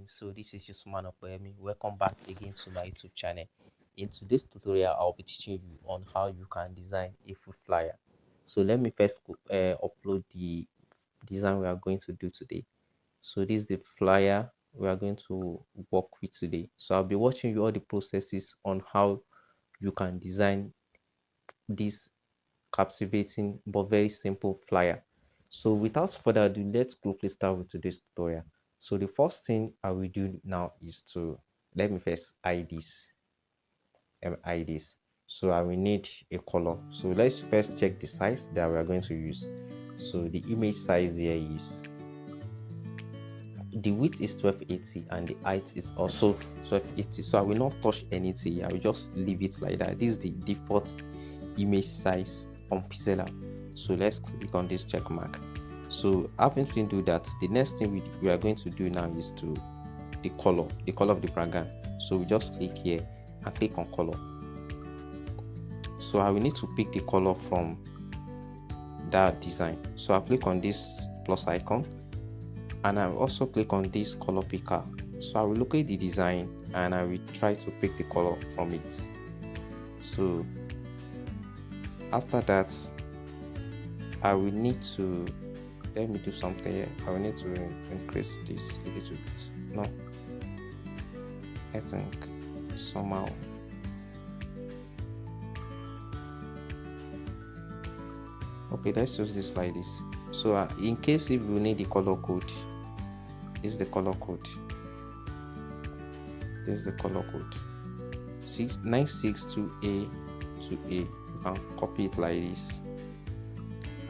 So this is Usman Opeyemi. Welcome back again to my YouTube channel. In today's tutorial, I'll be teaching you on how you can design a food flyer. So let me first upload the design we are going to do today. So this is the flyer we are going to work with today. So I'll be watching you all the processes on how you can design this captivating but very simple flyer. So without further ado, let's quickly start with today's tutorial. So the first thing I will do now is to let me first hide this. So I will need a color. So let's first check the size that we are going to use. So the image size here is, the width is 1280 and the height is also 1280. So I will not touch anything. I will just leave it like that. This is the default image size on Pixelab. So let's click on this check mark. So after we do that, the next thing we are going to do now is to the color of the background. So we just click here and click on color. So I will need to pick the color from that design. So I'll click on this plus icon and I'll also click on this color picker. So I will look at the design and I will try to pick the color from it. So after that, I will need to, let me do something here. I will need to increase this a little bit. No, I think somehow. Okay, let's use this like this. So in case if you need the color code, this is the color code. This is the color code 962A to A. You can copy it like this.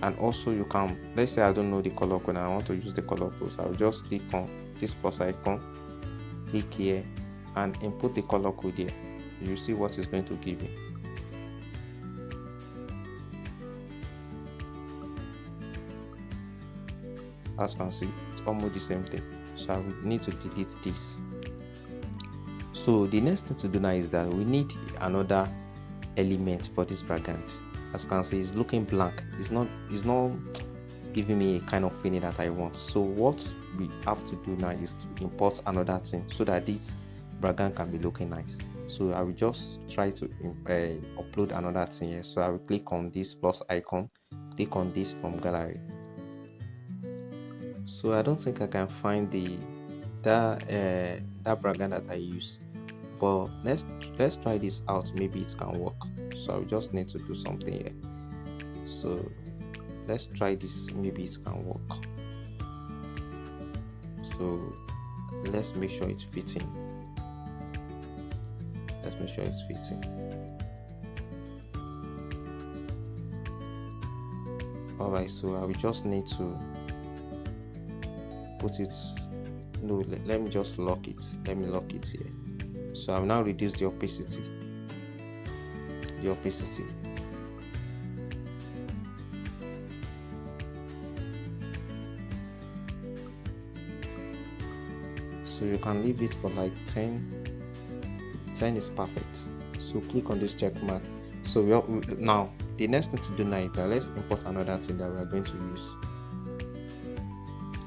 And also you can, let's say I don't know the color code and I want to use the color code, so I'll just click on this plus icon, click here and input the color code here. You see what it's going to give you. As you can see, it's almost the same thing. So I will need to delete this. So the next thing to do now is that we need another element for this background. As you can see, it's looking blank. It's not giving me a kind of feeling that I want. So what we have to do now is to import another thing so that this background can be looking nice. So I will just try to upload another thing here. So I will click on this plus icon, click on this from gallery. So I don't think I can find that background that I use, but let's try this out. Maybe it can work. So I just need to do something here. So let's try this. Maybe it can work. So let's make sure it's fitting. Let's make sure it's fitting. Alright, so I will just need to put it, no, let me just lock it. Let me lock it here. So I've now reduced the opacity. So you can leave it for like 10 is perfect. So click on this check mark. So now the next thing to do now is that let's import another thing that we are going to use.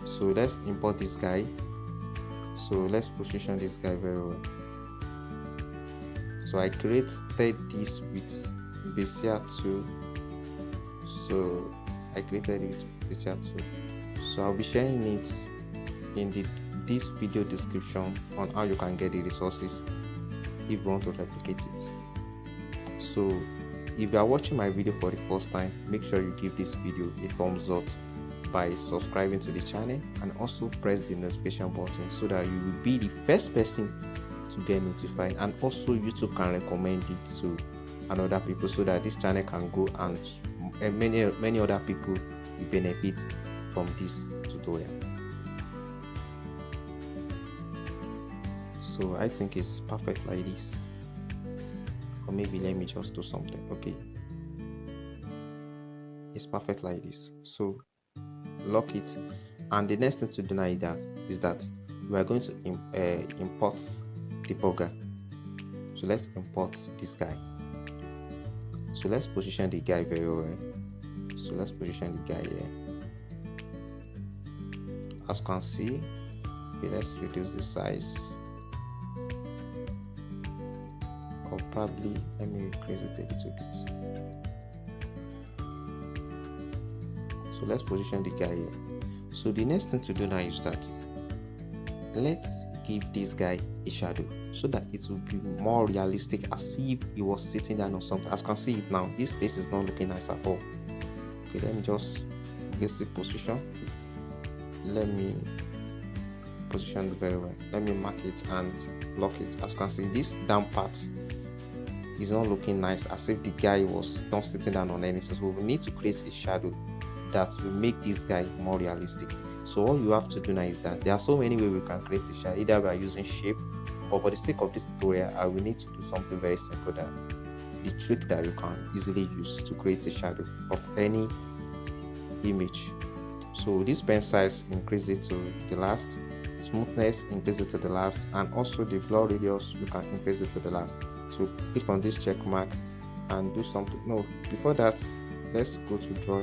So let's import this guy. So let's position this guy very well. So I created this with Bezier 2. So I created it with Bezier 2. So I'll be sharing it in this video description on how you can get the resources if you want to replicate it. So if you are watching my video for the first time, make sure you give this video a thumbs up by subscribing to the channel and also press the notification button so that you will be the first person to get notified, and also YouTube can recommend it to another people so that this channel can go and many other people will benefit from this tutorial. So I think it's perfect like this, or maybe let me just do something. Okay, it's perfect like this. So lock it, and the next thing to do now is that we are going to import the burger. So let's import this guy. So let's position the guy very well. So let's position the guy here. As you can see, Okay, let's reduce the size, or probably let me increase it a little bit. So let's position the guy here. So the next thing to do now is that let's give this guy a shadow so that it will be more realistic, as if he was sitting down on something. As you can see it now, this face is not looking nice at all. Okay, let me just get the position. Let me position it very well. Let me mark it and lock it. As you can see, this down part is not looking nice, as if the guy was not sitting down on anything. So we need to create a shadow that will make this guy more realistic. So all you have to do now is that there are so many ways we can create a shadow, either by using shape, but for the sake of this tutorial, I will need to do something very simple, that the trick that you can easily use to create a shadow of any image. So this pen size, increase it to the last, smoothness, increase it to the last, and also the blur radius, you can increase it to the last. So click on this check mark and do something. No, before that, let's go to draw.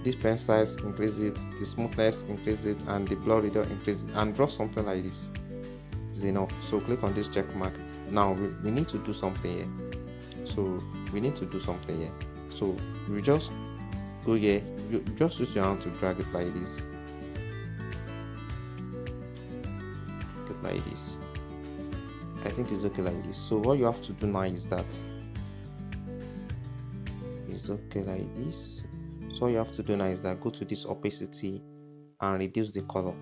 This pen size, increase it, the smoothness, increase it, and the blur radius, increase it, and draw something like this. Is enough. So click on this check mark. Now we need to do something here. So we just go here. You just use your hand to drag it like this. Like this. I think it's okay like this. So what you have to do now is that it's okay like this. So all you have to do now is that go to this opacity and reduce the color.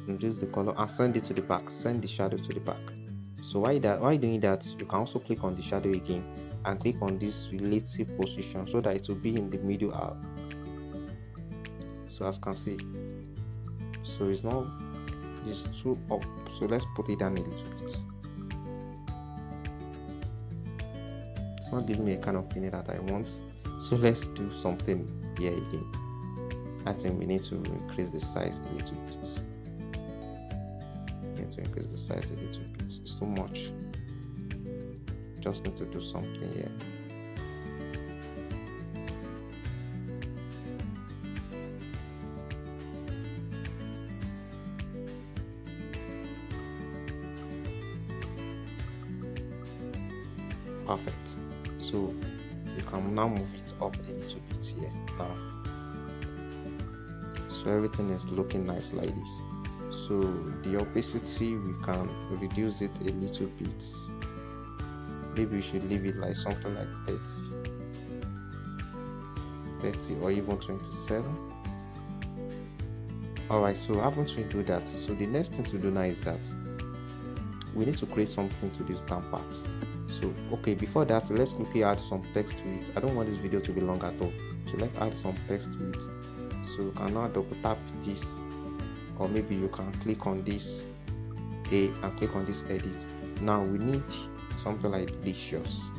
Reduce the color and send it to the back. Send the shadow to the back. So while doing that, you can also click on the shadow again and click on this relative position so that it will be in the middle arc. So as you can see, so it's not, it's too up. So let's put it down a little bit. It's not giving me a kind of feeling that I want. So let's do something here again. I think we need to increase the size a little bit. Increase the size a little bit. It's too much. Just need to do something here. Perfect. So you can now move it up a little bit here now. So everything is looking nice like this. So the opacity, we can reduce it a little bit. Maybe we should leave it like something like 30 or even 27. Alright, so haven't we do that? So the next thing to do now is that we need to create something to this down part. So okay, before that, let's quickly add some text to it. I don't want this video to be long at all, so let's add some text to it. So you can now double tap this, or maybe you can click on this A and click on this edit. Now we need something like delicious.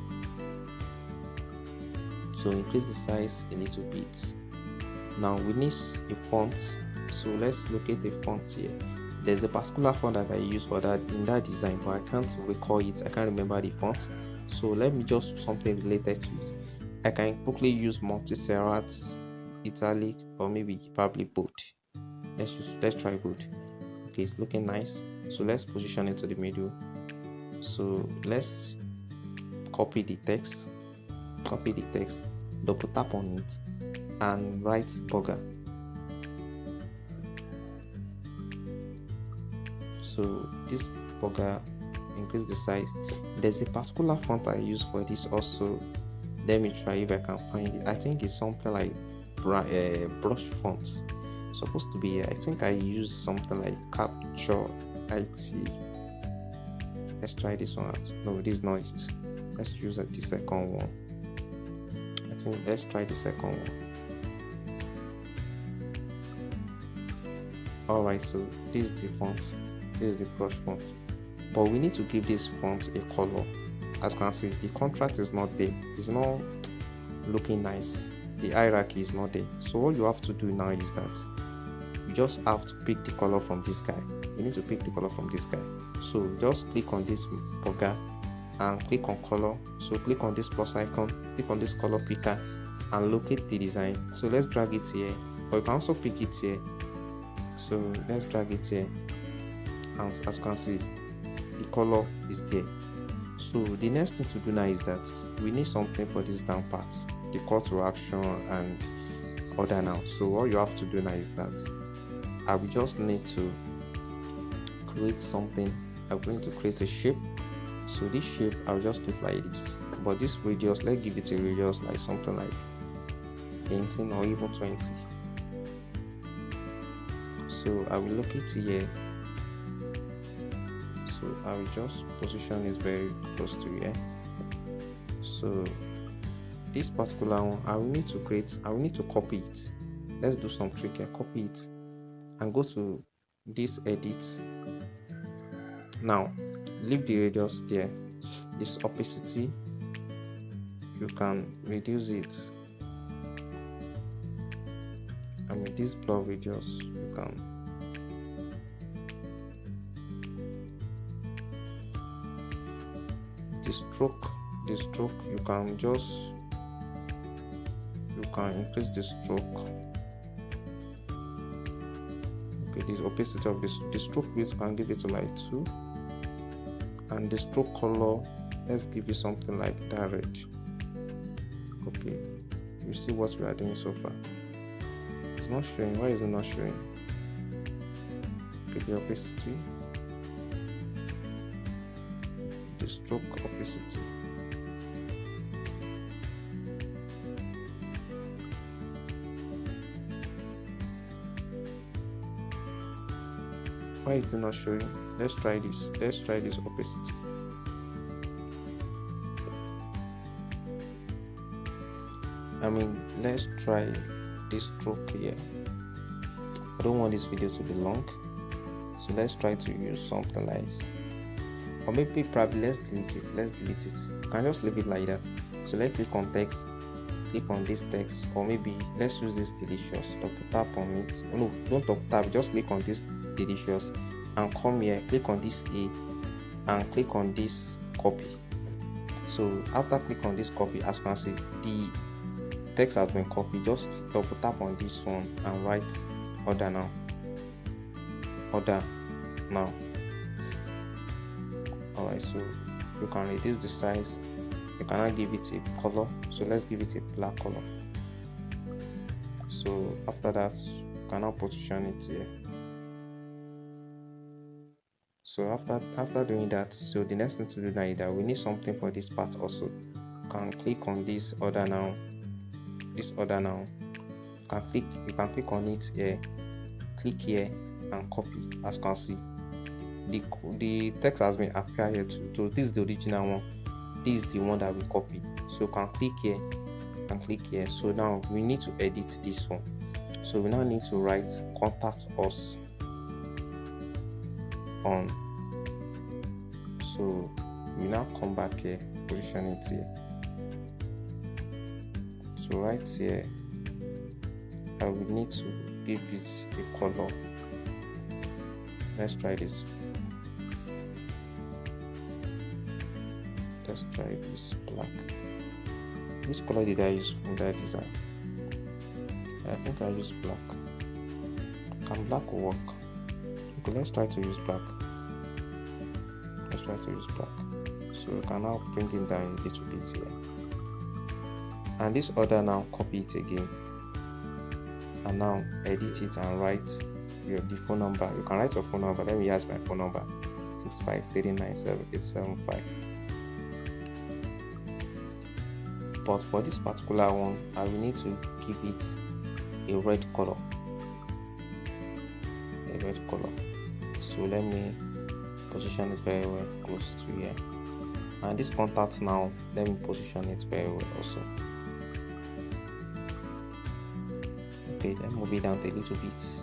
So increase the size a little bit. Now we need a font. So let's locate a font here. There's a particular font that I use for that in that design, but I can't recall it. I can't remember the font. So let me just do something related to it. I can quickly use multi-serrat, italic, or maybe probably bold. Let's try bold. Okay, it's looking nice. So let's position it to the middle. So let's copy the text, double tap on it and write burger. So this burger, increase the size. There's a particular font I use for this also. Let me try if I can find it. I think it's something like brush fonts. Supposed to be, I think I use something like Capture IT. Let's try this one out. No, this is not it. Let's use the second one. I think let's try the second one. Alright, so this is the font. This is the brush font. But we need to give this font a color. As you can see, the contrast is not there. It's not looking nice. The hierarchy is not there. So all you have to do now is that you just have to pick the color from this guy. You need to pick the color from this guy. So just click on this burger and click on color. So click on this plus icon, click on this color picker and locate the design. So let's drag it here, or you can also pick it here So let's drag it here, and as you can see, the color is there. So the next thing to do now is that we need something for this down part, the call to action and other now. So what you have to do now is that I will just need to create something. I'm going to create a shape. So this shape I'll just do it like this, but this radius, let's give it a radius like something like 18 or even 20. So I will locate here, so I will just position it very close to here. So this particular one I will need to copy it. Let's do some trick here. Copy it and go to this edit. Now leave the radius there. This opacity, you can reduce it. I mean this blur radius, you can the stroke, you can increase the stroke. Okay, this opacity of the stroke width, can give it to like 2, and the stroke color, let's give it something like that red. Okay, you see what we are doing so far. It's not showing. Why is it not showing? Okay, the opacity, the stroke opacity. Why is it not showing? Let's try this. Let's try this opacity. I mean, let's try this stroke here. I don't want this video to be long, so let's try to use something like this. Or maybe probably let's delete it. You can just leave it like that. So let's click on text, click on this text, or maybe let's use this delicious. Double tap on it. No, don't double tap, just click on this delicious and come here, click on this A and click on this copy. So after click on this copy, as you can see, the text has been copied. Just double tap on this one and write order now. Alright, so you can reduce the size. You cannot give it a color, so let's give it a black color. So after that, you can now position it here. So after doing that, so the next thing to do now is that we need something for this part also. You can click on this order now. You can click on it here, click here and copy. As you can see, the text has been appeared here too. So this is the original one, this is the one that we copied. So you can click here and click here. So now we need to edit this one. So we now need to write contact us on. So we now come back here, position it here. So right here, I will need to give it a color. Let's try this. Let's try this black. Which color did I use in that design? I think I used black. Can black work? Okay, let's try to use black. So we can now bring it down a little bit here. And this order now, copy it again. And now edit it and write the phone number. You can write your phone number. Let me use my phone number: 653977875. But for this particular one, I will need to give it a red color. So let me position it very well close to here. And this contact now, let me position it very well also. Okay, then move it down a little bit.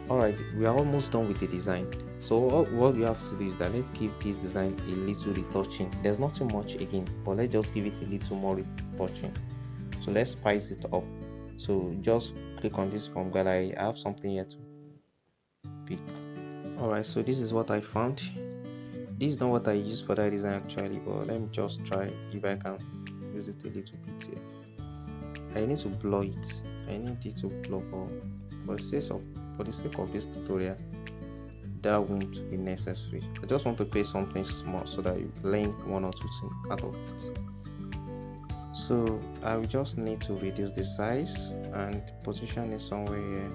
Alright, we are almost done with the design. So what we have to do is that let's give this design a little retouching. There's not too much again, but let's just give it a little more retouching. So let's spice it up. So just click on this from gallery. I have something here to pick. Alright, so this is what I found. This is not what I used for that design actually, but let me just try if I can use it a little bit here. I need to blur it. I need it to blur, for the sake of this tutorial, that won't be necessary. I just want to pay something small so that you learn one or two things out of it. So I will just need to reduce the size and position it somewhere here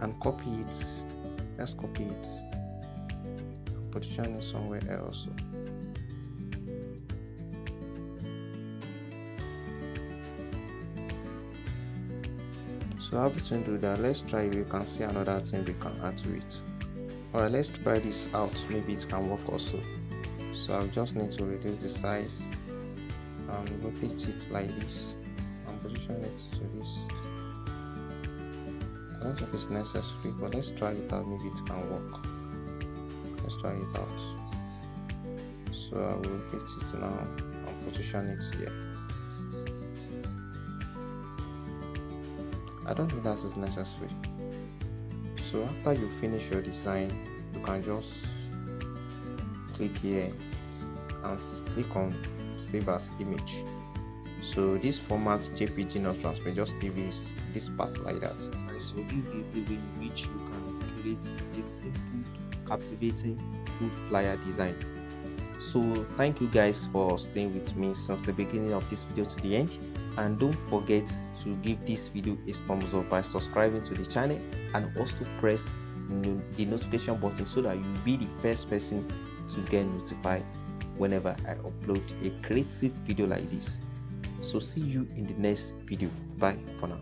and copy it. Let's copy it, position it somewhere else. So how we can do that? Let's try. We can see another thing we can add to it. Alright, let's try this out. Maybe it can work also. So I just need to reduce the size and rotate it like this and position it to this. I don't think it's necessary, but let's try it out. Maybe it can work. Let's try it out. So I will rotate it now and position it here. I don't think that is necessary. So after you finish your design, you can just click here and click on save as image. So this format JPG not transparent, just leave this part like that. Right, so this is the way in which you can create a simple, captivating food flyer design. So thank you guys for staying with me since the beginning of this video to the end, and don't forget to give this video a thumbs up by subscribing to the channel and also press the notification button so that you'll be the first person to get notified whenever I upload a creative video like this. So see you in the next video. Bye for now.